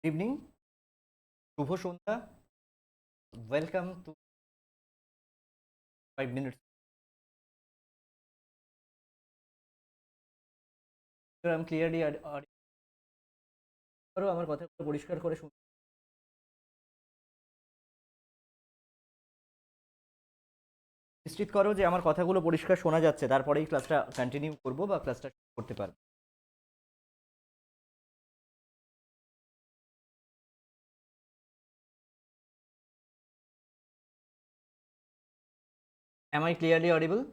Evening, শুভ সন্ধ্যা। Welcome to 5 minutes. আমি ক্লিয়ারলি আরও আমার কথাগুলো পরিষ্কার করে নিশ্চিত করো যে আমার কথাগুলো পরিষ্কার শোনা যাচ্ছে, তারপরেই ক্লাসটা কন্টিনিউ করবো বা ক্লাসটা করতে পারবো। Am I clearly audible?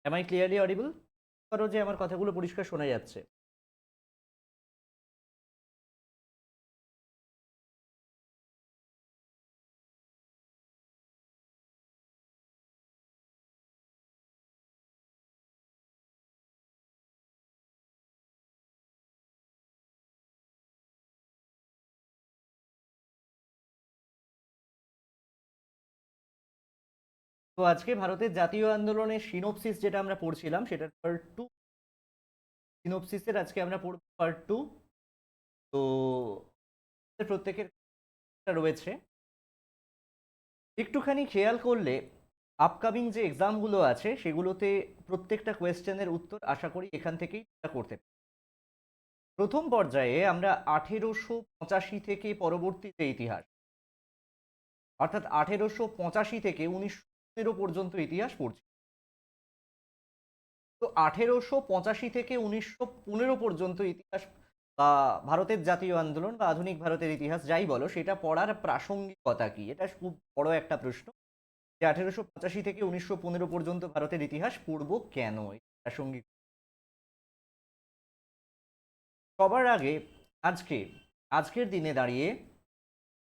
Am I clearly audible? করো যে আমার কথাগুলো পরিষ্কার শোনা যাচ্ছে। তো আজকে ভারতের জাতীয় আন্দোলনের সিনোপসিস যেটা আমরা পড়ছিলাম সেটার পার্ট 2। সিনোপসিসের আজকে আমরা পড়ব পার্ট 2। তো প্রত্যেকের রয়েছে, একটুখানি খেয়াল করলে আপকামিং যে এক্সামগুলো আছে সেগুলোতে প্রত্যেকটা কোয়েশ্চেনের উত্তর আশা করি এখান থেকেই করতে পারি। প্রথম পর্যায়ে আমরা 1885 থেকে পরবর্তী যে ইতিহাস, অর্থাৎ 1885 থেকে 1915 পর্যন্ত ইতিহাস পড়ছি। তো 1885 থেকে 1915 পর্যন্ত ইতিহাস বা ভারতের জাতীয় আন্দোলন বা আধুনিক ভারতের ইতিহাস যাই বলো, সেটা পড়ার প্রাসঙ্গিকতা কি? এটা খুব বড় একটা প্রশ্ন যে 1885 থেকে 1915 পর্যন্ত ভারতের ইতিহাস পড়বো কেন, প্রাসঙ্গিক। সবার আগে আজকের দিনে দাঁড়িয়ে,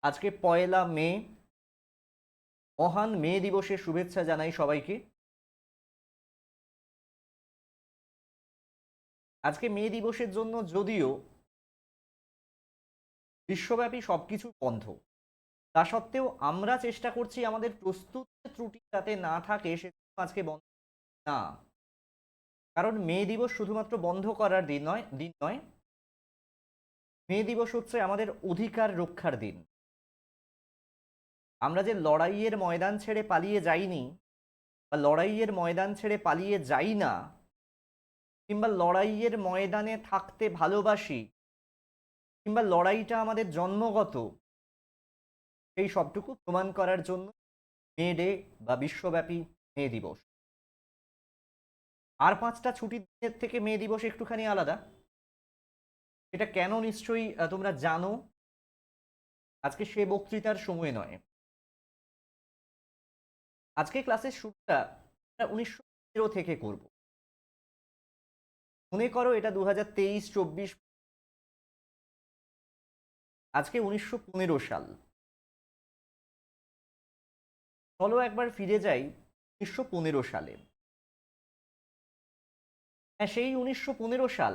আজকে 1 মে, মহান মে দিবসের শুভেচ্ছা জানাই সবাইকে। আজকে মে দিবসের জন্য যদিও বিশ্বব্যাপী সবকিছু বন্ধ, তা সত্ত্বেও আমরা চেষ্টা করছি আমাদের প্রস্তুতির ত্রুটি যাতে না থাকে সেজন্য আজকে বন্ধ না। কারণ মে দিবস শুধুমাত্র বন্ধ করার দিন নয়। মে দিবস হচ্ছে আমাদের অধিকার রক্ষার দিন। আমরা যে লড়াইয়ের ময়দান ছেড়ে পালিয়ে যাইনি, বা লড়াইয়ের ময়দান ছেড়ে পালিয়ে যাই না, কিংবা লড়াইয়ের ময়দানে থাকতে ভালোবাসি, কিংবা লড়াইটা আমাদের জন্মগত, সেই সবটুকু প্রমাণ করার জন্য মে ডে বা বিশ্বব্যাপী মে দিবস। আর 5টা ছুটির দিনের থেকে মে দিবস একটুখানি আলাদা। এটা কেন নিশ্চয়ই তোমরা জানো। আজকে সে বক্তৃতার সময় নয়। আজকে ক্লাসের শুরুটা 1915 থেকে করব। মনে করো এটা 2023-24, আজকে 1915 সাল। চলো একবার ফিরে যাই 1915 সালে। হ্যাঁ, সেই 1915 সাল,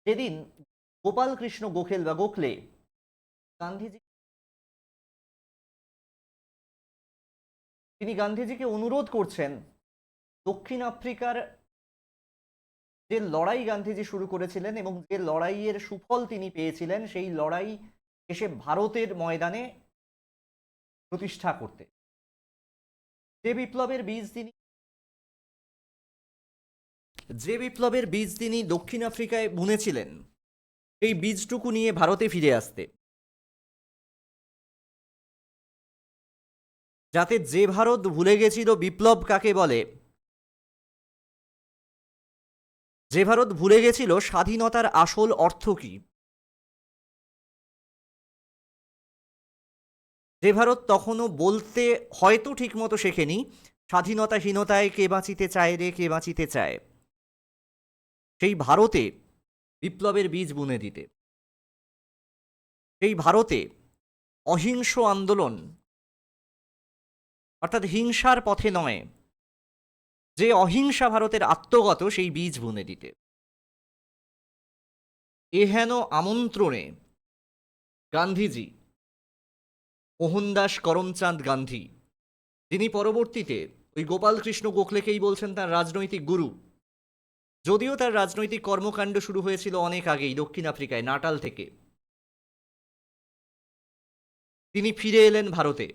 যেদিন গোপাল কৃষ্ণ গোখেল বা গোখলে গান্ধীজি, তিনি গান্ধীজিকে অনুরোধ করছেন দক্ষিণ আফ্রিকার যে লড়াই গান্ধীজি শুরু করেছিলেন এবং যে লড়াইয়ের সুফল তিনি পেয়েছিলেন, সেই লড়াই এসে ভারতের ময়দানে প্রতিষ্ঠা করতে। যে বিপ্লবের বীজ তিনি দক্ষিণ আফ্রিকায় বুনেছিলেন, সেই বীজটুকু নিয়ে ভারতে ফিরে আসতে, যাতে যে ভারত ভুলে গেছিল বিপ্লব কাকে বলে, যে ভারত ভুলে গেছিল স্বাধীনতার আসল অর্থ কি, যে ভারত তখনও বলতে হয়তো ঠিকমতো শেখেনি স্বাধীনতাহীনতায় কে বাঁচিতে চায় রে কে বাঁচিতে চায়, সেই ভারতে বিপ্লবের বীজ বুনে দিতে, সেই ভারতে অহিংস আন্দোলন, অর্থাৎ হিংসার পথে নয়, যে অহিংসা ভারতের আত্মগত সেই বীজ বুনে দিতে। এহেন আমন্ত্রণে গান্ধীজি, মোহনদাস করমচাঁদ গান্ধী, যিনি পরবর্তীতে ওই গোপালকৃষ্ণ গোখলেকেই বলছেন তার রাজনৈতিক গুরু, যদিও তার রাজনৈতিক কর্মকাণ্ড শুরু হয়েছিল অনেক আগেই দক্ষিণ আফ্রিকায় নাটাল থেকে, তিনি ফিরে এলেন ভারতে।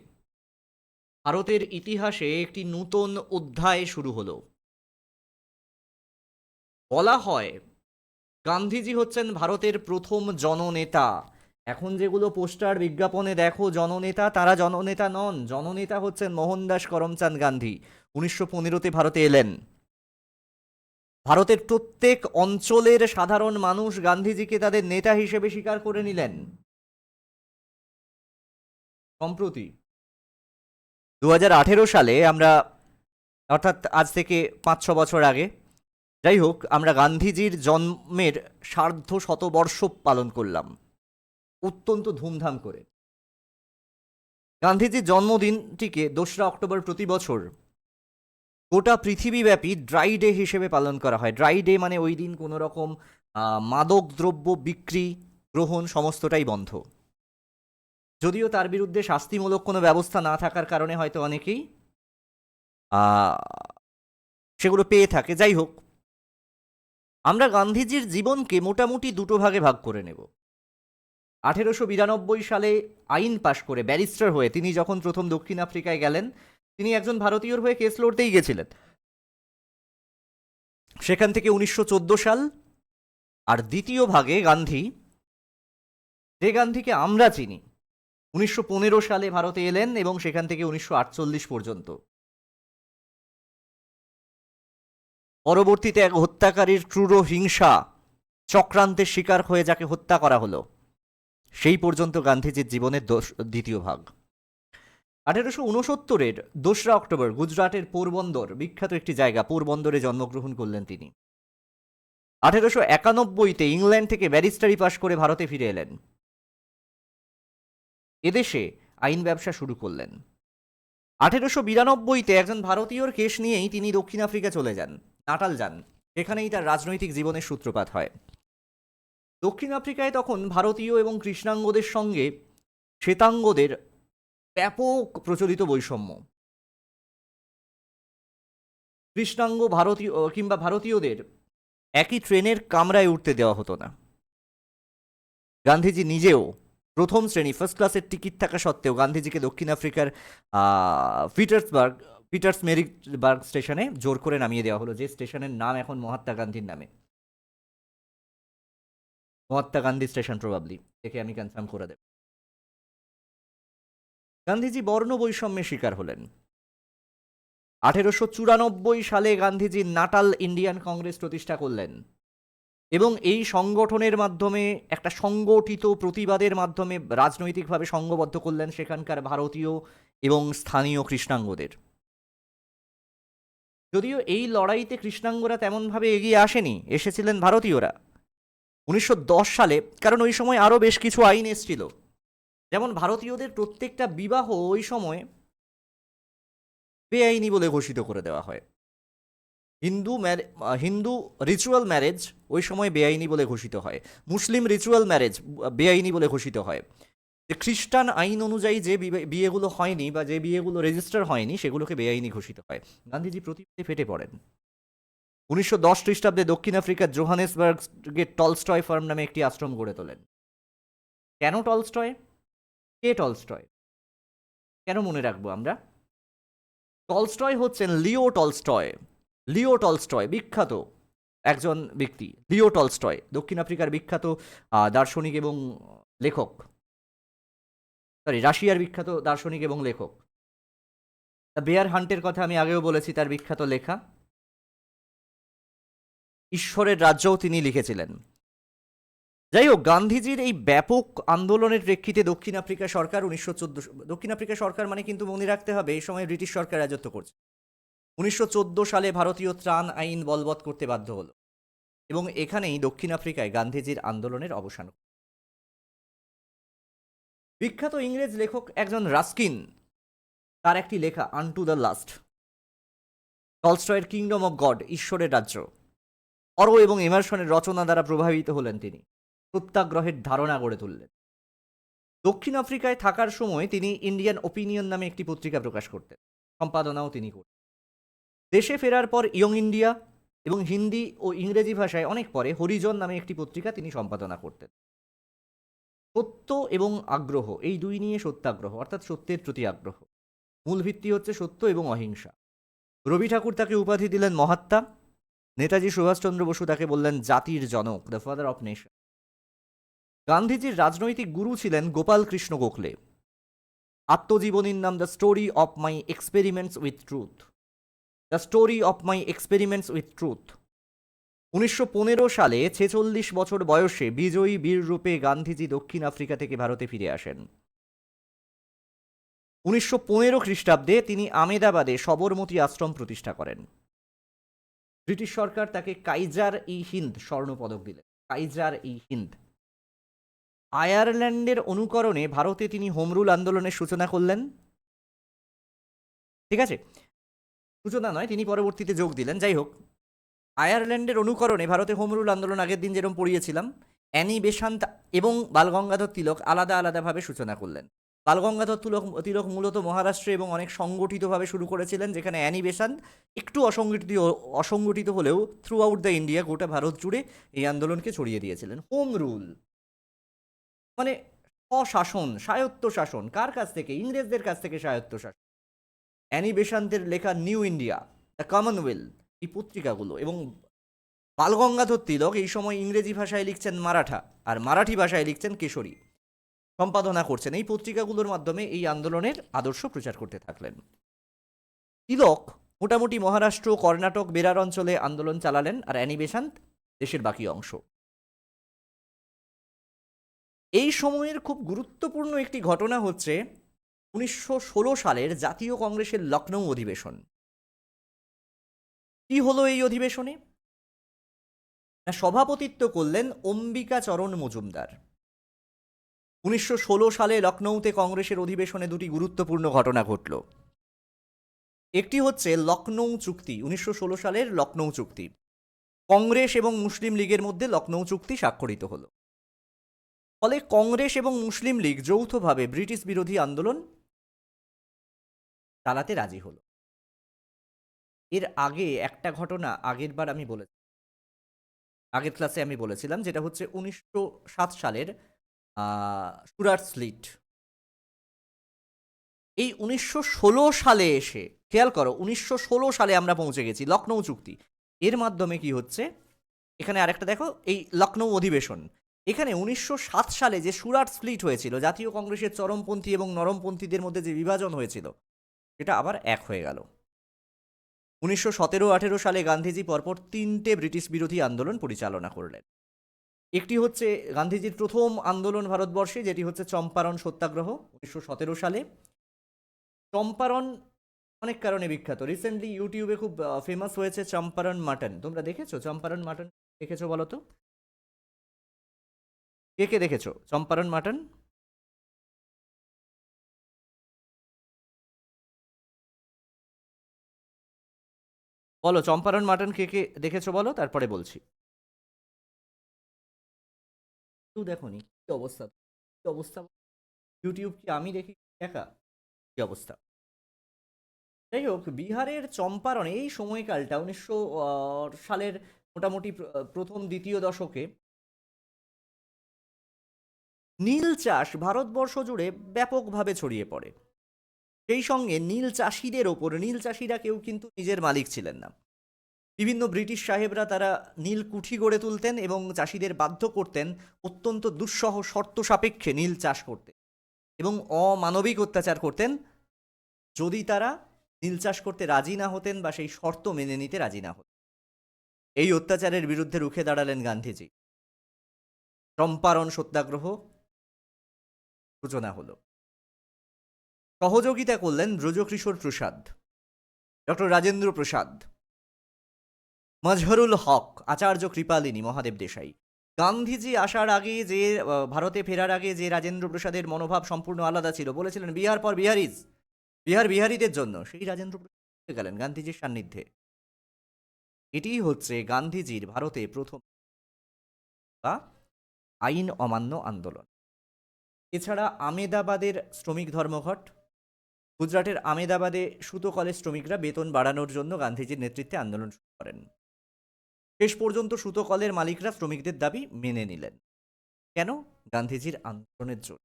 ভারতের ইতিহাসে একটি নূতন অধ্যায় শুরু হলো। বলা হয় গান্ধীজি হচ্ছেন ভারতের প্রথম জননেতা। এখন যেগুলো পোস্টার বিজ্ঞাপনে দেখো জননেতা, তারা জননেতা নন। জননেতা হচ্ছেন মোহনদাস করমচাঁদ গান্ধী। 1915-তে ভারতে এলেন। ভারতের প্রত্যেক অঞ্চলের সাধারণ মানুষ গান্ধীজিকে তাদের নেতা হিসেবে স্বীকার করে নিলেন। সম্প্রতি 2018 সালে আমরা, অর্থাৎ আজ থেকে 5-6 বছর আগে, যাই হোক, আমরা গান্ধীজির জন্মের সার্ধ শতবর্ষ পালন করলাম অত্যন্ত ধুমধাম করে। গান্ধীজির জন্মদিনটিকে 2রা অক্টোবর প্রতি বছর গোটা পৃথিবীব্যাপী ড্রাই ডে হিসেবে পালন করা হয়। ড্রাই ডে মানে ওই দিন কোনো রকম মাদক দ্রব্য বিক্রি, গ্রহণ সমস্তটাই বন্ধ। যদিও তার বিরুদ্ধে শাস্তিমূলক কোনো ব্যবস্থা না থাকার কারণে হয়তো অনেকেই সেগুলো পেয়ে থাকে। যাই হোক, আমরা গান্ধীজির জীবনকে মোটামুটি দুটো ভাগে ভাগ করে নেব। 1892 সালে আইন পাশ করে ব্যারিস্টার হয়ে তিনি যখন প্রথম দক্ষিণ আফ্রিকায় গেলেন, তিনি একজন ভারতীয়র হয়ে কেস লড়তেই গেছিলেন। সেখান থেকে 1914 সাল, আর দ্বিতীয় ভাগে গান্ধী, যে গান্ধীকে আমরা চিনি, 1915 সালে ভারতে এলেন এবং সেখান থেকে 1948 পর্যন্ত। পরবর্তীতে এক হত্যাকারীর ক্রূর হিংসা চক্রান্তের শিকার হয়ে যাকে হত্যা করা হলো, সেই পর্যন্ত গান্ধীজির জীবনের দ্বিতীয় ভাগ। 1869-এর 2রা অক্টোবর গুজরাটের পোরবন্দর, বিখ্যাত একটি জায়গা, পোরবন্দরে জন্মগ্রহণ করলেন তিনি। 1891-তে ইংল্যান্ড থেকে ব্যারিস্টারি পাশ করে ভারতে ফিরে এলেন। এদেশে আইন ব্যবসা শুরু করলেন। 1892-তে একজন ভারতীয়র কেস নিয়েই তিনি দক্ষিণ আফ্রিকা চলে যান, নাটাল যান। সেখানেই তার রাজনৈতিক জীবনের সূত্রপাত হয়। দক্ষিণ আফ্রিকায় তখন ভারতীয় এবং কৃষ্ণাঙ্গদের সঙ্গে শ্বেতাঙ্গদের ব্যাপক প্রচলিত বৈষম্য। কৃষ্ণাঙ্গ ভারতীয় কিংবা ভারতীয়দের একই ট্রেনের কামরায় উঠতে দেওয়া হতো না। গান্ধীজি নিজেও প্রথম শ্রেণী, ফার্স্ট ক্লাসের টিকিট থাকা সত্ত্বেও গান্ধীজিকে দক্ষিণ আফ্রিকার পিটার্সমেরিবার্গ স্টেশনে জোর করে নামিয়ে দেওয়া হলো, যে স্টেশনের নাম এখন মহাত্মা গান্ধীর নামে। মহাত্মা গান্ধী স্টেশন প্রবাবলি, দেখে আমি কনফার্ম করে দেব। গান্ধীজি বর্ণ বৈষম্যের শিকার হলেন। 1894 সালে গান্ধীজি নাটাল ইন্ডিয়ান কংগ্রেস প্রতিষ্ঠা করলেন এবং এই সংগঠনের মাধ্যমে, একটা সংগঠিত প্রতিবাদের মাধ্যমে রাজনৈতিকভাবে সংঘবদ্ধ করলেন সেখানকার ভারতীয় এবং স্থানীয় কৃষ্ণাঙ্গদের। যদিও এই লড়াইতে কৃষ্ণাঙ্গরা তেমনভাবে এগিয়ে আসেনি, এসেছিলেন ভারতীয়রা 1910 সালে, কারণ ওই সময় আরও বেশ কিছু আইন এসেছিল। যেমন ভারতীয়দের প্রত্যেকটা বিবাহ ওই সময় বেআইনি বলে ঘোষিত করে দেওয়া হয়। হিন্দু রিচুয়াল ম্যারেজ ওই সময় বেআইনি বলে ঘোষিত হয়, মুসলিম রিচুয়াল ম্যারেজ বেআইনি বলে ঘোষিত হয়। যে খ্রিস্টান আইন অনুযায়ী যে বিয়েগুলো হয়নি বা যে বিয়েগুলো রেজিস্টার হয়নি সেগুলোকে বেআইনি ঘোষিত হয়। গান্ধীজি প্রতিবাদে ফেটে পড়েন। 1910 খ্রিস্টাব্দে দক্ষিণ আফ্রিকার জোহানেসবার্গে টলস্টয় ফার্ম নামে একটি আশ্রম গড়ে তোলেন। কেন টলস্টয়? কে টলস্টয়? কেন মনে রাখবো আমরা? টলস্টয় হচ্ছেন লিও টলস্টয়। লিও টলস্টয় বিখ্যাত একজন ব্যক্তি। লিও টলস্টয় দক্ষিণ আফ্রিকার বিখ্যাত দার্শনিক এবং লেখক, রাশিয়ার বিখ্যাত দার্শনিক এবং লেখক। দ্য বেয়ার হান্টের কথা আমি আগেও বলেছি, তার বিখ্যাত লেখা। ঈশ্বরের রাজ্যও তিনি লিখেছিলেন। যাই হোক, গান্ধীজির এই ব্যাপক আন্দোলনের প্রেক্ষিতে দক্ষিণ আফ্রিকা সরকার 1914, দক্ষিণ আফ্রিকা সরকার মানে কিন্তু মনে রাখতে হবে এই সময় ব্রিটিশ সরকার রাজত্ব করছে, 1914 সালে ভারতীয় ত্রাণ আইন বলবৎ করতে বাধ্য হলো এবং এখানেই দক্ষিণ আফ্রিকায় গান্ধীজির আন্দোলনের অবসান। বিখ্যাত ইংরেজ লেখক একজন রাস্কিন তার একটি লেখা আনটু দ্য লাস্ট, টলস্টয়ের কিংডম অফ গড, ঈশ্বরের রাজ্য, অরো এবং এমারসনের রচনা দ্বারা প্রভাবিত হলেন তিনি, সত্যাগ্রহের ধারণা গড়ে তুললেন। দক্ষিণ আফ্রিকায় থাকার সময় তিনি ইন্ডিয়ান ওপিনিয়ন নামে একটি পত্রিকা প্রকাশ করতেন, সম্পাদনাও তিনি করতেন। দেশে ফেরার পর ইয়ং ইন্ডিয়া এবং হিন্দি ও ইংরেজি ভাষায় অনেক পরে হরিজন নামে একটি পত্রিকা তিনি সম্পাদনা করতেন। সত্য এবং আগ্রহ, এই দুই নিয়ে সত্যাগ্রহ অর্থাৎ সত্যের প্রতি আগ্রহ, মূল ভিত্তি হচ্ছে সত্য এবং অহিংসা। রবি ঠাকুর তাকে উপাধি দিলেন মহাত্মা, নেতাজি সুভাষচন্দ্র বসু তাকে বললেন জাতির জনক, দ্য ফাদার অফ নেশন। গান্ধীজির রাজনৈতিক গুরু ছিলেন গোপাল কৃষ্ণ গোখলে। আত্মজীবনীর নাম the story of my experiments with truth, the story of my experiments with truth. 1915 সালে 46 বছর বয়সে বিজয়ী বীর রূপে গান্ধীজি দক্ষিণ আফ্রিকা থেকে ভারতে ফিরে আসেন। 1915 খ্রিস্টাব্দে তিনি আমেদাবাদে সবরমতী আশ্রম প্রতিষ্ঠা করেন। ব্রিটিশ সরকার তাকে কাইজার ই হিন্দ স্বর্ণপদক দিলেন, কাইজার ই হিন্দ। আয়ারল্যান্ডের অনুকরণে ভারতে তিনি হোমরুল আন্দোলনের সূচনা করলেন। ঠিক আছে, সূচনা নয়, তিনি পরবর্তীতে যোগ দিলেন। যাই হোক, আয়ারল্যান্ডের অনুকরণে ভারতে হোমরুল আন্দোলন আগের দিন যেরকম পড়িয়েছিলাম, অ্যানি বেসান্ত এবং বালগঙ্গাধর তিলক আলাদা আলাদাভাবে সূচনা করলেন। বালগঙ্গাধর তিলক মূলত মহারাষ্ট্রে এবং অনেক সংগঠিতভাবে শুরু করেছিলেন, যেখানে অ্যানি বেসান্ত একটু অসংগঠিত হলেও থ্রু আউট দ্য ইন্ডিয়া, গোটা ভারত জুড়ে এই আন্দোলনকে ছড়িয়ে দিয়েছিলেন। হোম রুল মানে স্বশাসন, স্বায়ত্ত শাসন, কার কাছ থেকে? ইংরেজদের কাছ থেকে স্বায়ত্ত শাসন। অ্যানি বেসান্তের লেখা নিউ ইন্ডিয়া, দ্য কমনওয়েলথ, এই পত্রিকাগুলো, এবং বালগঙ্গাধর তিলক এই সময় ইংরেজি ভাষায় লিখছেন মারাঠা, আর মারাঠি ভাষায় লিখছেন কেশরী, সম্পাদনা করছেন। এই পত্রিকাগুলোর মাধ্যমে এই আন্দোলনের আদর্শ প্রচার করতে থাকলেন। তিলক মোটামুটি মহারাষ্ট্র, কর্ণাটক, বেরার অঞ্চলে আন্দোলন চালালেন, আর অ্যানি বেসান্ত দেশের বাকি অংশ। এই সময়ের খুব গুরুত্বপূর্ণ একটি ঘটনা হচ্ছে 1916 সালের জাতীয় কংগ্রেসের লখনৌ অধিবেশন। কি হলো এই অধিবেশনে? সভাপতিত্ব করলেন অম্বিকাচরণ মজুমদার। 1916 সালে লখনৌতে কংগ্রেসের অধিবেশনে দুটি গুরুত্বপূর্ণ ঘটনা ঘটল। একটি হচ্ছে লখনৌ চুক্তি, 1916 সালের লখনৌ চুক্তি। কংগ্রেস এবং মুসলিম লীগের মধ্যে লখনৌ চুক্তি স্বাক্ষরিত হলো। ফলে কংগ্রেস এবং মুসলিম লীগ যৌথভাবে ব্রিটিশ বিরোধী আন্দোলন চালাতে রাজি হলো। এর আগে একটা ঘটনা আগের ক্লাসে আমি বলেছিলাম, যেটা হচ্ছে 1907 সালের সুরাট স্লিট। এই 1916 সালে এসে খেয়াল করো, 1916 সালে আমরা পৌঁছে গেছি, লখনৌ চুক্তি। এর মাধ্যমে কি হচ্ছে, এখানে আরেকটা দেখো, এই লখনৌ অধিবেশন, এখানে 1907 সালে যে সুরাট স্প্লিট হয়েছিল, জাতীয় কংগ্রেসের চরমপন্থী এবং নরমপন্থীদের মধ্যে যে বিভাজন হয়েছিল, সেটা আবার এক হয়ে গেল। 1917-18 সালে গান্ধীজি পরপর 3টে ব্রিটিশ বিরোধী আন্দোলন পরিচালনা করলেন। একটি হচ্ছে গান্ধীজির প্রথম আন্দোলন ভারতবর্ষে, যেটি হচ্ছে চম্পারণ সত্যাগ্রহ 1917 সালে। চম্পারণ অনেক কারণে বিখ্যাত। রিসেন্টলি ইউটিউবে খুব ফেমাস হয়েছে চম্পারণ মাটন। তোমরা দেখেছো চম্পারণ মাটন? দেখেছো বলো তো, কে কে দেখেছো চম্পারণ মাটন? বলো চম্পারণ মাটন কে কে দেখেছো বলো, তারপরে বলছি। তুই দেখোনি? কি অবস্থা, কি অবস্থা! ইউটিউব কি আমি দেখি একা? কি অবস্থা! যাই হোক, বিহারের চম্পারণ এই সময়কালটা 1900 সালের মোটামুটি প্রথম দ্বিতীয় দশকে নীল চাষ ভারতবর্ষ জুড়ে ব্যাপকভাবে ছড়িয়ে পড়ে। সেই সঙ্গে নীল চাষিদের ওপর, নীল চাষিরা কেউ কিন্তু নিজের মালিক ছিলেন না। বিভিন্ন ব্রিটিশ সাহেবরা তারা নীল কুঠি গড়ে তুলতেন এবং চাষিদের বাধ্য করতেন অত্যন্ত দুঃসহ শর্ত সাপেক্ষে নীল চাষ করতে, এবং অমানবিক অত্যাচার করতেন যদি তারা নীল চাষ করতে রাজি না হতেন বা সেই শর্ত মেনে নিতে রাজি না হতেন। এই অত্যাচারের বিরুদ্ধে রুখে দাঁড়ালেন গান্ধীজি। চম্পারণ সত্যাগ্রহ সূচনা হলো। সহযোগিতা করলেন ব্রজকিশোর প্রসাদ, ডক্টর রাজেন্দ্র প্রসাদ, মজহরুল হক, আচার্য কৃপালিনী, মহাদেব দেশাই। গান্ধীজি আসার আগে যে ভারতে ফেরার আগে যে রাজেন্দ্র প্রসাদের মনোভাব সম্পূর্ণ আলাদা ছিল। বলেছিলেন বিহার ফর বিহারিজ, বিহারীদের জন্য সেই রাজেন্দ্র প্রসাদ গেলেন গান্ধীজির সান্নিধ্যে। এটিই হচ্ছে গান্ধীজির ভারতে প্রথম বা আইন অমান্য আন্দোলন। এছাড়া আমেদাবাদের শ্রমিক ধর্মঘট, গুজরাটের আমেদাবাদে সুতো কলের শ্রমিকরা বেতন বাড়ানোর জন্য গান্ধীজির নেতৃত্বে আন্দোলন শুরু করেন। শেষ পর্যন্ত সুতো কলের মালিকরা শ্রমিকদের দাবি মেনে নিলেন। কেন? গান্ধীজির আন্দোলনের জন্য।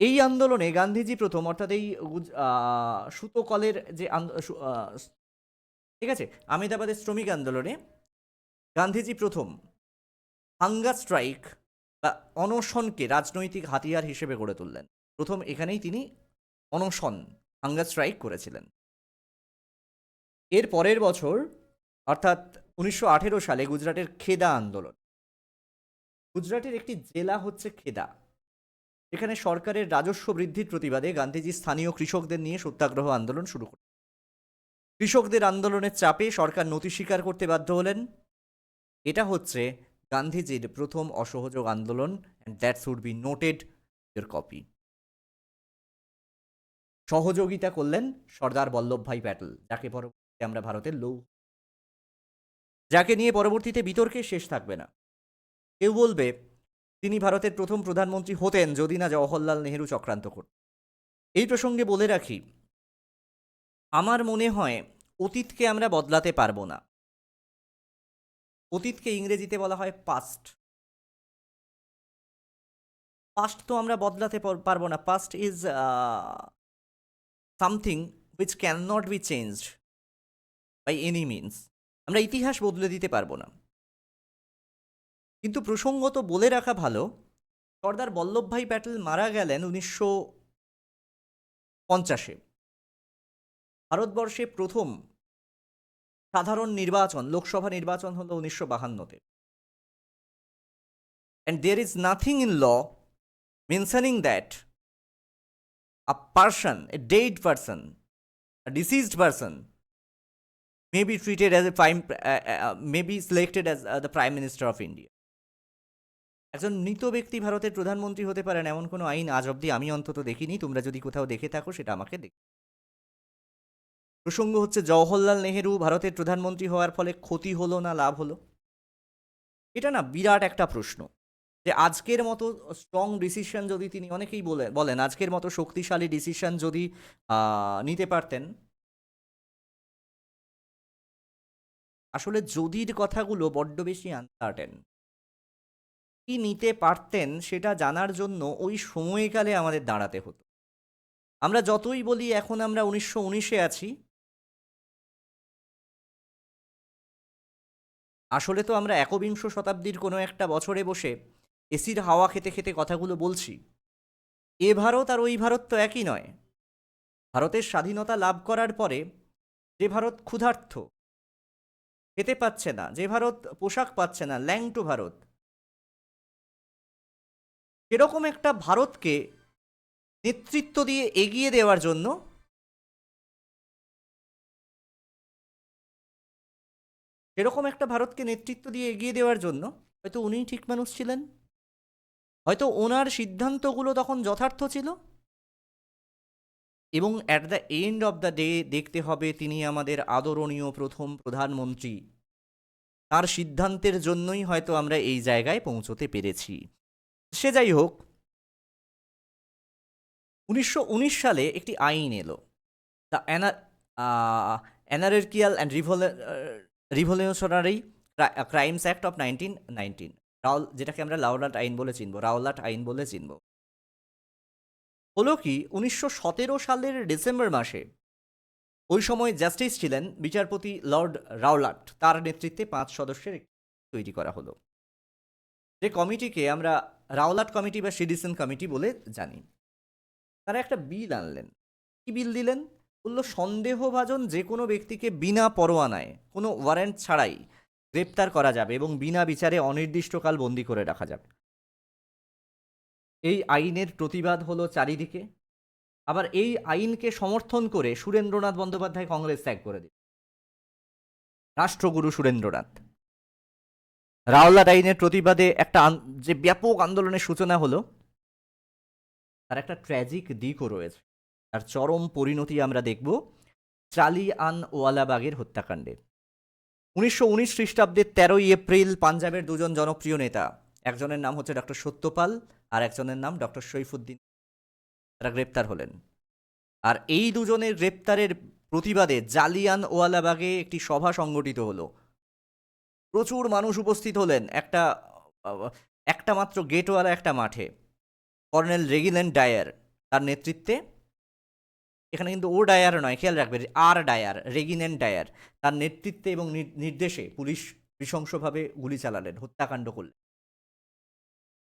এই আন্দোলনে গান্ধীজি প্রথম, অর্থাৎ এই সুতো কলের যে ঠিক আছে, আমেদাবাদের শ্রমিক আন্দোলনে গান্ধীজি প্রথম হাঙ্গার স্ট্রাইক বা অনশনকে রাজনৈতিক হাতিয়ার হিসেবে গড়ে তুললেন। প্রথম এখানেই তিনি অনশন, হাঙ্গার স্ট্রাইক করেছিলেন। এর পরের বছর অর্থাৎ 1918 সালে গুজরাটের খেদা আন্দোলন। গুজরাটের একটি জেলা হচ্ছে খেদা, এখানে সরকারের রাজস্ব বৃদ্ধির প্রতিবাদে গান্ধীজি স্থানীয় কৃষকদের নিয়ে সত্যাগ্রহ আন্দোলন শুরু করেন। কৃষকদের আন্দোলনের চাপে সরকার নথি স্বীকার করতে বাধ্য হলেন। এটা হচ্ছে গান্ধীজির প্রথম অসহযোগ আন্দোলন, and that should be noted your copy. সহযোগিতা করলেন সর্দার বল্লভভাই প্যাটেল, যাকে পরবর্তীতে আমরা ভারতের যাকে নিয়ে পরবর্তীতে বিতর্কের শেষ থাকবে না। কেউ বলবে তিনি ভারতের প্রথম প্রধানমন্ত্রী হতেন যদি না জওহরলাল নেহেরু চক্রান্ত করতেন। এই প্রসঙ্গে বলে রাখি, আমার মনে হয় অতীতকে আমরা বদলাতে পারবো না। অতীতকে ইংরেজিতে বলা হয় পাস্ট। পাস্ট তো আমরা বদলাতে পারবো না। Past is something which can not be changed by any means. আমরা ইতিহাস বদলে দিতে পারবো না। কিন্তু প্রসঙ্গত বলে রাখা ভালো, সর্দার বল্লভভাই প্যাটেল মারা গেলেন 1950-এ। ভারতবর্ষে প্রথম সাধারণ নির্বাচন, লোকসভা নির্বাচন হলো 1952-তে। And there is nothing in law mentioning that a person, a dead person, a deceased person may be treated as may be selected as the Prime Minister of India. একজন মৃত ব্যক্তি ভারতের প্রধানমন্ত্রী হতে পারেন এমন কোনো আইন আজ অবধি আমি অন্তত দেখিনি। তোমরা যদি কোথাও দেখে থাকো সেটা আমাকে দেখো। প্রসঙ্গ হচ্ছে জওহরলাল নেহেরু ভারতের প্রধানমন্ত্রী হওয়ার ফলে ক্ষতি হলো না লাভ হলো? এটা না বিরাট একটা প্রশ্ন, যে আজকের মতো স্ট্রং ডিসিশন যদি তিনি, অনেকেই বলেন আজকের মতো শক্তিশালী ডিসিশন যদি নিতে পারতেন। আসলে যদির কথাগুলো বড্ড বেশি আনসার্টেন। কি নিতে পারতেন সেটা জানার জন্য ওই সময়কালে আমাদের দাঁড়াতে হতো। আমরা যতই বলি এখন আমরা 1919-এ আছি, আসলে তো আমরা একবিংশ শতাব্দীর কোনো একটা বছরে বসে এসির হাওয়া খেতে খেতে কথাগুলো বলছি। এ ভারত আর ওই ভারত তো একই নয়। ভারতের স্বাধীনতা লাভ করার পরে যে ভারত ক্ষুধার্ত, খেতে পাচ্ছে না, যে ভারত পোশাক পাচ্ছে না, ল্যাংটো ভারত, সেরকম একটা ভারতকে নেতৃত্ব দিয়ে এগিয়ে দেওয়ার জন্য হয়তো উনিই ঠিক মানুষ ছিলেন। হয়তো ওনার সিদ্ধান্তগুলো তখন যথার্থ ছিল, এবং at the end of the day দেখতে হবে তিনি আমাদের আদরণীয় প্রথম প্রধানমন্ত্রী। তার সিদ্ধান্তের জন্যই হয়তো আমরা এই জায়গায় পৌঁছতে পেরেছি। সে যাই হোক, 1919 সালে একটি আইন এলো, the Anarchical and Revolutionary Crimes Act of 1919, যেটাকে আমরা রাওলাট আইন বলে চিনব। হলো কি, 1917 সালের ডিসেম্বর মাসে ওই সময় জাস্টিস ছিলেন বিচারপতি লর্ড রাওলাট, তার নেতৃত্বে 5 সদস্যের তৈরি করা হলো, যে কমিটিকে আমরা রাওলাট কমিটি বা সিটিজেন কমিটি বলে জানি। তারা একটা বিল আনলেন। কি বিল দিলেন? বলল সন্দেহভাজন যে কোনো ব্যক্তিকে বিনা পরোয়ানায়, কোনো ওয়ারেন্ট ছাড়াই গ্রেপ্তার করা যাবে এবং বিনা বিচারে অনির্দিষ্টকাল বন্দি করে রাখা যাবে। এই আইনের প্রতিবাদ হলো চারিদিকে। আবার এই আইনকে সমর্থন করে সুরেন্দ্রনাথ বন্দ্যোপাধ্যায় কংগ্রেস ত্যাগ করে দিল, রাষ্ট্রগুরু সুরেন্দ্রনাথ। রাওলাট আইনের প্রতিবাদে একটা যে ব্যাপক আন্দোলনের সূচনা হলো, তার একটা ট্র্যাজিক দিকও রয়েছে। আর চরম পরিণতি আমরা দেখব জালিয়ানওয়ালাবাগের হত্যাকাণ্ডে। 1919 খ্রিস্টাব্দের 13ই এপ্রিল পাঞ্জাবের দুজন জনপ্রিয় নেতা, একজনের নাম হচ্ছে ডক্টর সত্যপাল আর একজনের নাম ডক্টর সৈফুদ্দিন, তারা গ্রেপ্তার হলেন। আর এই দুজনের গ্রেপ্তারের প্রতিবাদে জালিয়ানওয়ালাবাগে একটি সভা সংগঠিত হলো। প্রচুর মানুষ উপস্থিত হলেন একটা মাত্র গেটওয়ালা একটা মাঠে। কর্নেল রেগিল্যান্ড ডায়ার তার নেতৃত্বে, এখানে কিন্তু ও ডায়ার নয়, খেয়াল রাখবে, আর ডায়ার, রেগিল্যান্ড ডায়ার, তার নেতৃত্বে এবং নির্দেশে পুলিশ নৃশংসভাবে গুলি চালালেন, হত্যাকাণ্ড করলেন।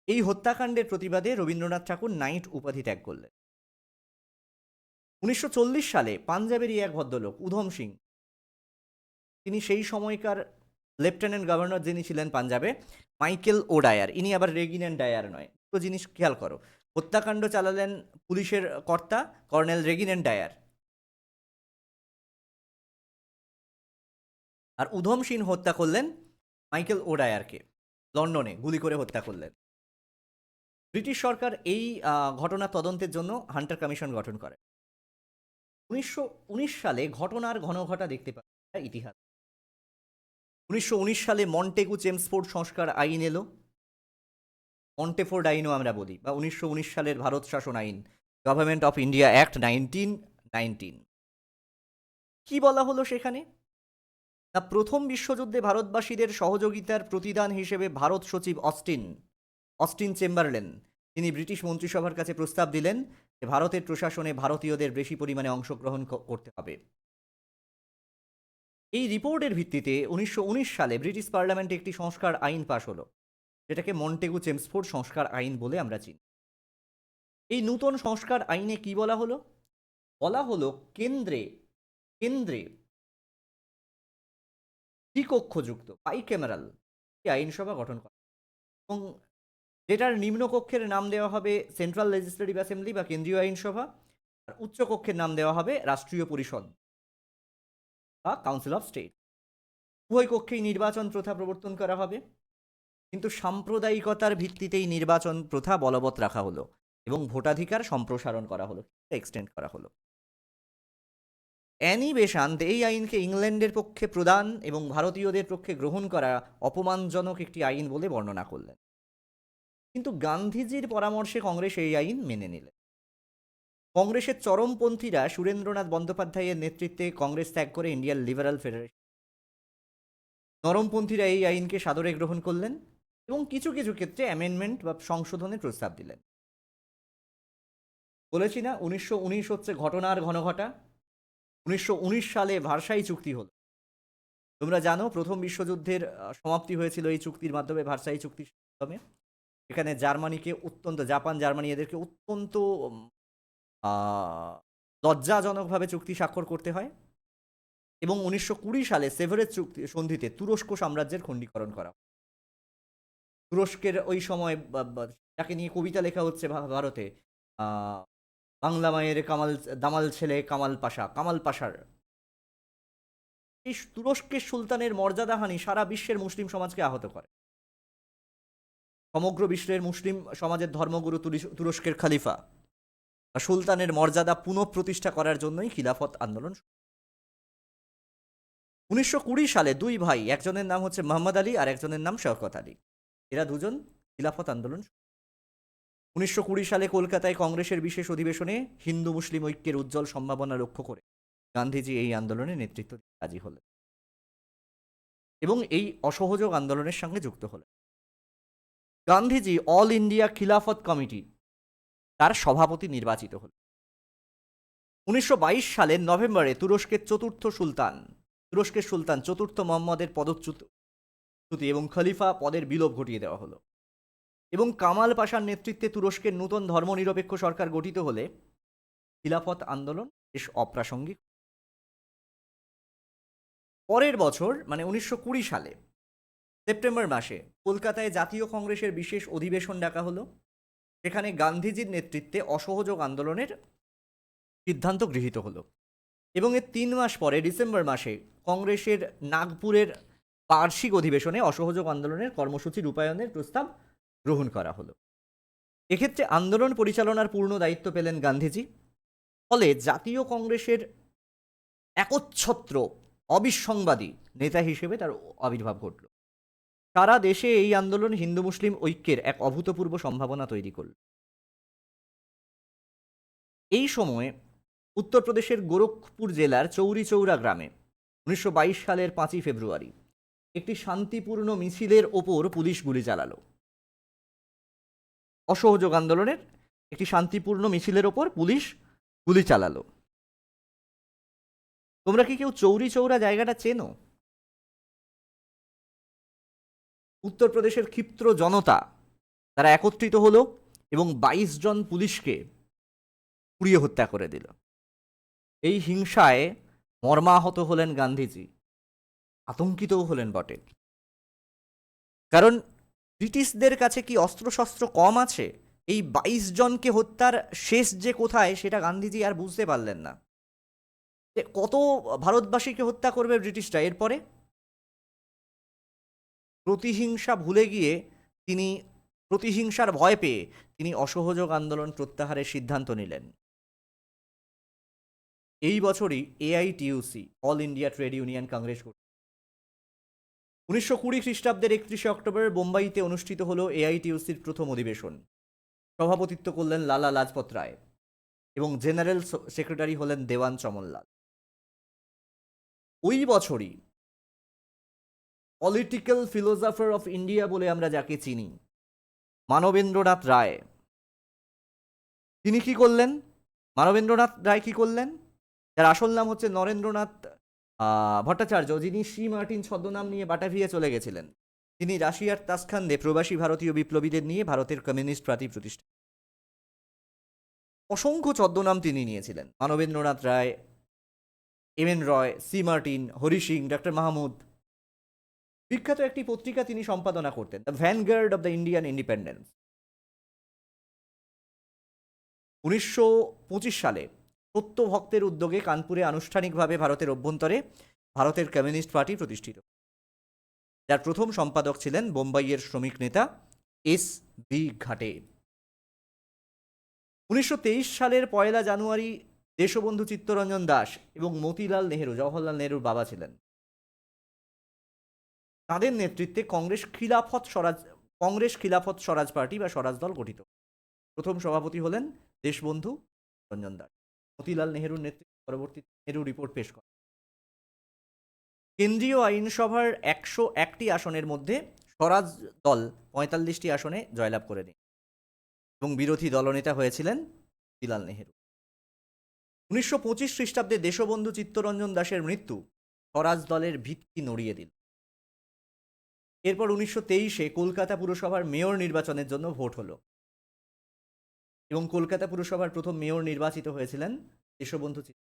এই হত্যাকাণ্ডের প্রতিবাদে রবীন্দ্রনাথ ঠাকুর নাইট উপাধি ত্যাগ করলেন। 1940 সালে পাঞ্জাবেরই এক ভদ্রলোক উধম সিং, তিনি সেই সময়কার লেফটেন্যান্ট গভর্নর যিনি ছিলেন পাঞ্জাবে, মাইকেল ও ডায়ার, ইনি আবার রেগিল্যান্ড ডায়ার নয়। তো জিনিস খেয়াল করো, হত্যাকাণ্ড চালালেন পুলিশের কর্তা কর্নেল রেগিল্যান্ড ডায়ার, আর উধম সিং হত্যা করলেন মাইকেল ও ডায়ারকে, লন্ডনে গুলি করে হত্যা করলেন। ব্রিটিশ সরকার এই ঘটনা তদন্তের জন্য হান্টার কমিশন গঠন করে। 1919 সালে ঘটনার ঘনঘটা দেখতে পাই ইতিহাস। 1919 সালে মন্টেগু চেমসফোর্ড সংস্কার আইন এলো, মন্টেফোর্ড আইনও আমরা বলি, বা 1919 সালের ভারত শাসন আইন, গভর্নমেন্ট অফ ইন্ডিয়া অ্যাক্ট 1919। কি বলা হলো সেখানে? না, প্রথম বিশ্বযুদ্ধে ভারতবাসীদের সহযোগিতার প্রতিদান হিসেবে ভারত সচিব অস্টিন চেম্বারলেন, তিনি ব্রিটিশ মন্ত্রিসভার কাছে প্রস্তাব দিলেন যে ভারতের প্রশাসনে ভারতীয়দের বেশি পরিমাণে অংশগ্রহণ করতে হবে। এই রিপোর্টের ভিত্তিতে 1919 সালে ব্রিটিশ পার্লামেন্টে একটি সংস্কার আইন পাশ হলো, যেটাকে মন্টেগু চেমসফোর্ড সংস্কার আইন বলে আমরা চিনি। এই নূতন সংস্কার আইনে কি বলা হলো? বলা হলো কেন্দ্রে দ্বিকক্ষযুক্ত বাইক্যামেরাল আইনসভা গঠন করা, এবং যেটার নিম্নকক্ষের নাম দেওয়া হবে সেন্ট্রাল লেজিসলেটিভ অ্যাসেম্বলি বা কেন্দ্রীয় আইনসভা, আর উচ্চকক্ষের নাম দেওয়া হবে রাষ্ট্রীয় পরিষদ বা কাউন্সিল অফ স্টেট। উভয় কক্ষেই নির্বাচন প্রথা প্রবর্তন করা হবে, কিন্তু সাম্প্রদায়িকতার ভিত্তিতেই নির্বাচন প্রথা বলবৎ রাখা হলো এবং ভোটাধিকার সম্প্রসারণ করা হলো, এক্সটেন্ড করা হলো। অ্যানি বেসান্ত এই আইনকে ইংল্যান্ডের পক্ষে প্রদান এবং ভারতীয়দের পক্ষে গ্রহণ করা অপমানজনক একটি আইন বলে বর্ণনা করলেন। কিন্তু গান্ধীজির পরামর্শে কংগ্রেস এই আইন মেনে নিলেন। কংগ্রেসের চরমপন্থীরা সুরেন্দ্রনাথ বন্দ্যোপাধ্যায়ের নেতৃত্বে কংগ্রেস ত্যাগ করে ইন্ডিয়ান লিবারাল ফেডারেশন, নরমপন্থীরা এই আইনকে সাদরে গ্রহণ করলেন এবং কিছু কিছু ক্ষেত্রে অ্যামেন্ডমেন্ট বা সংশোধনের প্রস্তাব দিলেন। বলেছি না, 1919 হচ্ছে ঘটনার ঘনঘটা। 1919 সালে ভার্সাই চুক্তি হলো। তোমরা জানো প্রথম বিশ্বযুদ্ধের সমাপ্তি হয়েছিল এই চুক্তির মাধ্যমে, ভার্সাই চুক্তির মাধ্যমে। এখানে জাপান জার্মানি এদেরকে অত্যন্ত লজ্জাজনকভাবে চুক্তি স্বাক্ষর করতে হয়, এবং 1920 সালে সেভারেজ চুক্তি সন্ধিতে তুরস্ক সাম্রাজ্যের খণ্ডীকরণ করা। তুরস্কের ওই সময় যাকে নিয়ে কবিতা লেখা হচ্ছে ভারতে, বাংলা মায়ের দামাল ছেলে কামাল পাশার, এই তুরস্কের সুলতানের মর্যাদাহানি সারা বিশ্বের মুসলিম সমাজকে আহত করে। সমগ্র বিশ্বের মুসলিম সমাজের ধর্মগুরু তুরস্কের খলিফা সুলতানের মর্যাদা পুনঃপ্রতিষ্ঠা করার জন্যই খিলাফত আন্দোলন। 1920 সালে দুই ভাই, একজনের নাম হচ্ছে মোহাম্মদ আলী আর একজনের নাম শওকত আলী, এরা দুজন খিলাফত আন্দোলন। 1920 সালে কলকাতায় কংগ্রেসের বিশেষ অধিবেশনে হিন্দু মুসলিম ঐক্যের উজ্জ্বল সম্ভাবনা লক্ষ্য করে গান্ধীজি এই আন্দোলনে নেতৃত্ব দিতে রাজি হলেন এবং এই অসহযোগ আন্দোলনের সঙ্গে যুক্ত হলেন। গান্ধীজি অল ইন্ডিয়া খিলাফত কমিটি তার সভাপতি নির্বাচিত হলেন। 1922 সালের নভেম্বরে তুরস্কের সুলতান চতুর্থ মোহাম্মদের পদচ্যুতি এবং খলিফা পদের বিলোপ ঘটিয়ে দেওয়া হলো, এবং কামাল পাশার নেতৃত্বে তুরস্কের নূতন ধর্মনিরপেক্ষ সরকার গঠিত হলে খিলাফত আন্দোলন বেশ অপ্রাসঙ্গিক। পরের বছর মানে 1920 সালে সেপ্টেম্বর মাসে কলকাতায় জাতীয় কংগ্রেসের বিশেষ অধিবেশন ডাকা হলো, সেখানে গান্ধীজির নেতৃত্বে অসহযোগ আন্দোলনের সিদ্ধান্ত গৃহীত হলো, এবং এর 3 মাস পরে ডিসেম্বর মাসে কংগ্রেসের নাগপুরের বার্ষিক অধিবেশনে অসহযোগ আন্দোলনের কর্মসূচি রূপায়ণের প্রস্তাব গ্রহণ করা হলো। এক্ষেত্রে আন্দোলন পরিচালনার পূর্ণ দায়িত্ব পেলেন গান্ধীজি। ফলে জাতীয় কংগ্রেসের একচ্ছত্র অবিসংবাদী নেতা হিসেবে তার আবির্ভাব ঘটল। সারা দেশে এই আন্দোলন হিন্দু মুসলিম ঐক্যের এক অভূতপূর্ব সম্ভাবনা তৈরি করল। এই সময়ে উত্তরপ্রদেশের গোরখপুর জেলার চৌরি চৌরা গ্রামে 1922 সালের 5ই ফেব্রুয়ারি একটি শান্তিপূর্ণ মিছিলের ওপর পুলিশ গুলি চালালো। অসহযোগ আন্দোলনের একটি শান্তিপূর্ণ মিছিলের ওপর পুলিশ গুলি চালালো। তোমরা কি কেউ চৌরি চৌরা জায়গাটা চেনো? উত্তরপ্রদেশের ক্ষিপ্র জনতা তারা একত্রিত হলো এবং 22 জন পুলিশকে পুড়িয়ে হত্যা করে দিল। এই হিংসায় মর্মাহত হলেন গান্ধীজি, আতঙ্কিতও হলেন বটে। কারণ ব্রিটিশদের কাছে কি অস্ত্রশস্ত্র কম আছে? এই 22 জনকে হত্যার শেষ যে কোথায় সেটা গান্ধীজি আর বুঝতে পারলেন না। যে কত ভারতবাসীকে হত্যা করবে ব্রিটিশরা এরপরে? প্রতিহিংসা ভুলে গিয়ে তিনি প্রতিহিংসার ভয় পেয়ে তিনি অসহযোগ আন্দোলন প্রত্যাহারের সিদ্ধান্ত নিলেন। এই বছরই AITUC all India trade union Congress 1920 খ্রিস্টাব্দের 31শে অক্টোবর বোম্বাইতে অনুষ্ঠিত হল এআইটিইউসির প্রথম অধিবেশন। সভাপতিত্ব করলেন লালা লাজপত রায় এবং জেনারেল সেক্রেটারি হলেন দেওয়ান চমনলাল। ওই বছরই পলিটিক্যাল ফিলোসফার অফ ইন্ডিয়া বলে আমরা যাকে চিনি, মানবেন্দ্রনাথ রায়, তিনি কি করলেন? মানবেন্দ্রনাথ রায় কি করলেন? যার আসল নাম হচ্ছে নরেন্দ্রনাথ ভট্টাচার্য, যিনি সি মার্টিন ছদ্মনাম নিয়ে বাটাভিয়া চলে গেছিলেন। তিনি রাশিয়ার তাসখান্দে প্রবাসী ভারতীয় বিপ্লবীদের নিয়ে ভারতের কমিউনিস্ট পার্টি প্রতিষ্ঠা। অসংখ্য ছদ্মনাম তিনি নিয়েছিলেন, Manabendranath Roy, M N Roy, C Martin, Hari Singh, Doctor Mahmud. বিখ্যাত একটি পত্রিকা তিনি সম্পাদনা করতেন, The Vanguard of the Indian Independence. 1925 সালে সত্য ভক্তের উদ্যোগে কানপুরে আনুষ্ঠানিকভাবে ভারতের অভ্যন্তরে ভারতের কমিউনিস্ট পার্টি প্রতিষ্ঠিত, যার প্রথম সম্পাদক ছিলেন বোম্বাইয়ের শ্রমিক নেতা এস বি ঘাটে। 1923 সালের 1 জানুয়ারি দেশবন্ধু চিত্তরঞ্জন দাস এবং মতিলাল নেহেরু, জওহরলাল নেহেরুর বাবা ছিলেন, তাদের নেতৃত্বে কংগ্রেস খিলাফত স্বরাজ পার্টি বা স্বরাজ দল গঠিত। প্রথম সভাপতি হলেন দেশবন্ধু রঞ্জন দাস। মতিলাল নেহেরুর নেতৃত্বে পরবর্তীতে নেহেরু রিপোর্ট পেশ করেন। কেন্দ্রীয় আইনসভার 101টি আসনের মধ্যে স্বরাজ দল 45টি আসনে জয়লাভ করে নেয় এবং বিরোধী দলনেতা হয়েছিলেন মতিলাল নেহেরু। 1925 খ্রিস্টাব্দে দেশবন্ধু চিত্তরঞ্জন দাসের মৃত্যু স্বরাজ দলের ভিত্তি নড়িয়ে দিল। এরপর 1923-এ কলকাতা পুরসভার মেয়র নির্বাচনের জন্য ভোট হলো এবং কলকাতা পুরসভার প্রথম মেয়র নির্বাচিত হয়েছিলেন দেশবন্ধু চিত্ত।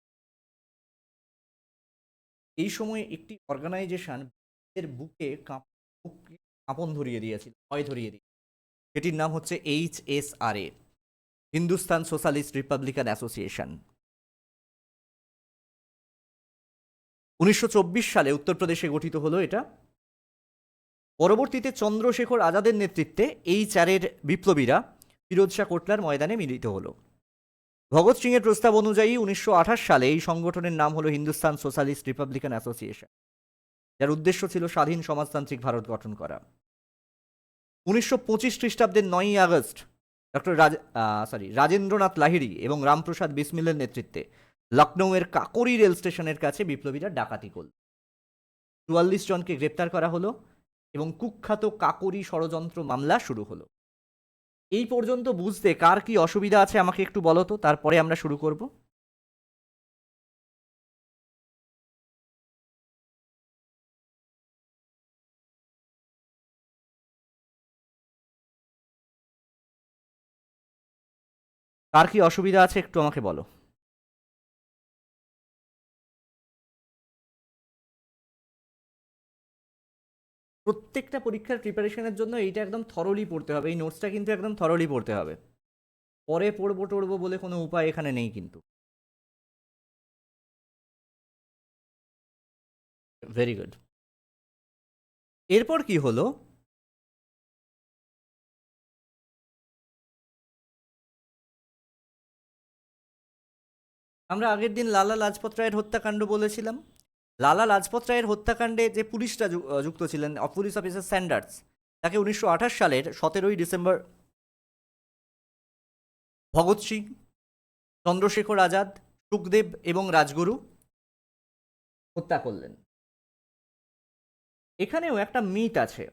এই সময়ে একটি অর্গানাইজেশন এর বুকে কাঁপন ধরিয়ে দিয়েছিল, ভয় ধরিয়ে দিয়েছিল, যেটির নাম হচ্ছে HSRA, Hindustan socialist Republican association. 1924 সালে উত্তরপ্রদেশে গঠিত হলো এটা। পরবর্তীতে চন্দ্রশেখর আজাদের নেতৃত্বে HSRA-র বিপ্লবীরা ফিরোজ শাহ কোটলার ময়দানে মিলিত হলো। ভগৎ সিংয়ের প্রস্তাব অনুযায়ী 1928 সালে এই সংগঠনের নাম হলো হিন্দুস্তান সোশ্যালিস্ট রিপাবলিকান অ্যাসোসিয়েশন, যার উদ্দেশ্য ছিল স্বাধীন সমাজতান্ত্রিক ভারত গঠন করা। 1925 খ্রিস্টাব্দের 9ই আগস্ট রাজেন্দ্রনাথ লাহিড়ী এবং রামপ্রসাদ বিসমিলের নেতৃত্বে লখনৌয়ের কাকরি রেল স্টেশনের কাছে বিপ্লবীরা ডাকাতি করল। 44 জনকে গ্রেপ্তার করা হলো এবং কুখ্যাত কাকরি ষড়যন্ত্র মামলা শুরু হলো। এই পর্যন্ত বুঝতে কার কি অসুবিধা আছে আমাকে একটু বলো তো, তারপরে আমরা শুরু করব। কার কি অসুবিধা আছে একটু আমাকে বলো। প্রত্যেকটা পরীক্ষার প্রিপারেশনের জন্য এইটা একদম থরলি পড়তে হবে, এই নোটসটা কিন্তু একদম থরলি পড়তে হবে। পরে পড়বো বলে কোনো উপায় এখানে নেই কিন্তু। Very good. এরপর কি হলো? আমরা আগের দিন লালা লাজপত রায়ের হত্যাকাণ্ড বলেছিলাম। লালা লাজপত রায়ের হত্যাকাণ্ডে যে পুলিশটা যুক্ত ছিলেন, পুলিশ অফিসার স্যান্ডার্স, তাকে 1928 সালের 17ই ডিসেম্বর ভগৎ সিং, চন্দ্রশেখর আজাদ, সুখদেব এবং রাজগুরু হত্যা করলেন। এখানেও একটা মিথ আছে।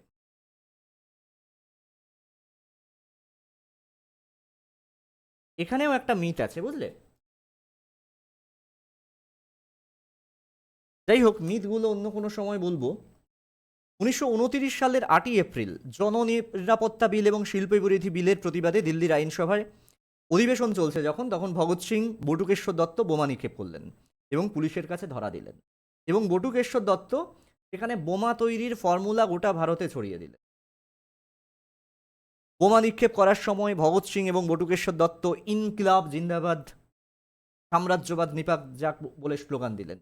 এখানেও একটা মিথ আছে, বুঝলে? যাই হোক, মিথগুলো অন্য কোনো সময় বলবো। 1929 সালের 8ই এপ্রিল জননিরাপত্তা বিল এবং শিল্প বিরোধী বিলের প্রতিবাদে দিল্লির আইনসভায় অধিবেশন চলছে যখন, তখন ভগৎ সিং বটুকেশ্বর দত্ত বোমা নিক্ষেপ করলেন এবং পুলিশের কাছে ধরা দিলেন। এবং বটুকেশ্বর দত্ত এখানে বোমা তৈরির ফর্মুলা গোটা ভারতে ছড়িয়ে দিলেন। বোমা নিক্ষেপ করার সময় ভগৎ সিং এবং বটুকেশ্বর দত্ত ইনকিলাব জিন্দাবাদ, সাম্রাজ্যবাদ নিপাত যাক বলে স্লোগান দিলেন।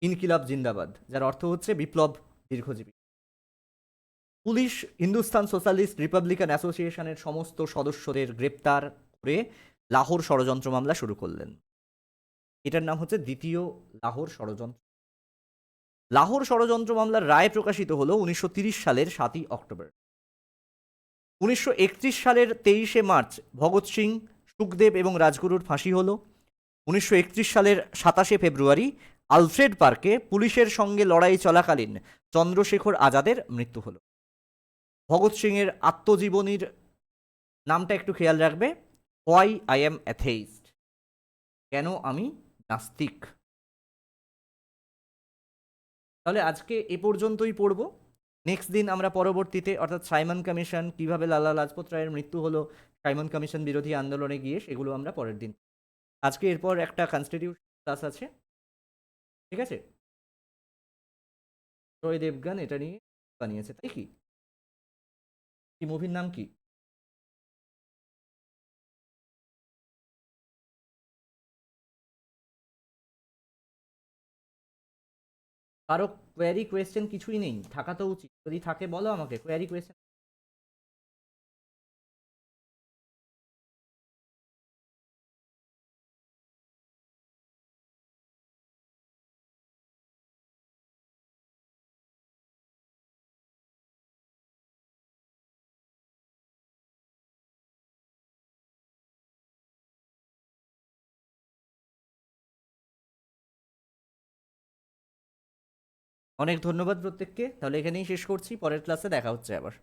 ইনকিলাব জিন্দাবাদ, যার অর্থ হচ্ছে বিপ্লব দীর্ঘজীবী। পুলিশ হিন্দুস্তান সোশ্যালিস্ট রিপাবলিকান অ্যাসোসিয়েশনের সমস্ত সদস্যদের গ্রেপ্তার করে লাহোর ষড়যন্ত্র মামলা শুরু করলেন। এটার নাম হচ্ছে দ্বিতীয় লাহোর ষড়যন্ত্র। লাহোর ষড়যন্ত্র মামলার রায় প্রকাশিত হল 1930 সালের 7ই অক্টোবর। 1931 সালের 23শে মার্চ ভগৎ সিং, সুখদেব এবং রাজগুরুর ফাঁসি হল। 1931 সালের 27শে ফেব্রুয়ারি আলফ্রেড পার্কে পুলিশের সঙ্গে লড়াই চলাকালীন চন্দ্রশেখর আজাদের মৃত্যু হল। ভগৎ সিংয়ের আত্মজীবনীর নামটা একটু খেয়াল রাখবে, হোয়াই আই এম অ্যাথেইস্ট, কেন আমি নাস্তিক। তাহলে আজকে এ পর্যন্তই পড়ব। নেক্সট দিন আমরা পরবর্তীতে, অর্থাৎ সাইমন কমিশন, কিভাবে লালা লাজপত রায়ের মৃত্যু হলো সাইমন কমিশন বিরোধী আন্দোলনে গিয়ে, সেগুলো আমরা পরের দিন। আজকে এরপর একটা কনস্টিটিউশন ক্লাস আছে, ঠিক আছে? জয় দেবগান এটা নিয়ে বানিয়েছে, তাই কি? কি মুভির নাম কি? কারো কোয়ারি কোয়েশ্চেন কিছুই নেই, থাকা তো উচিত, যদি থাকে বলো আমাকে কোয়ারি কোয়েশ্চেন। অনেক ধন্যবাদ প্রত্যেককে, তাহলে এখানেই শেষ করছি, পরের ক্লাসে দেখা হচ্ছে আবার।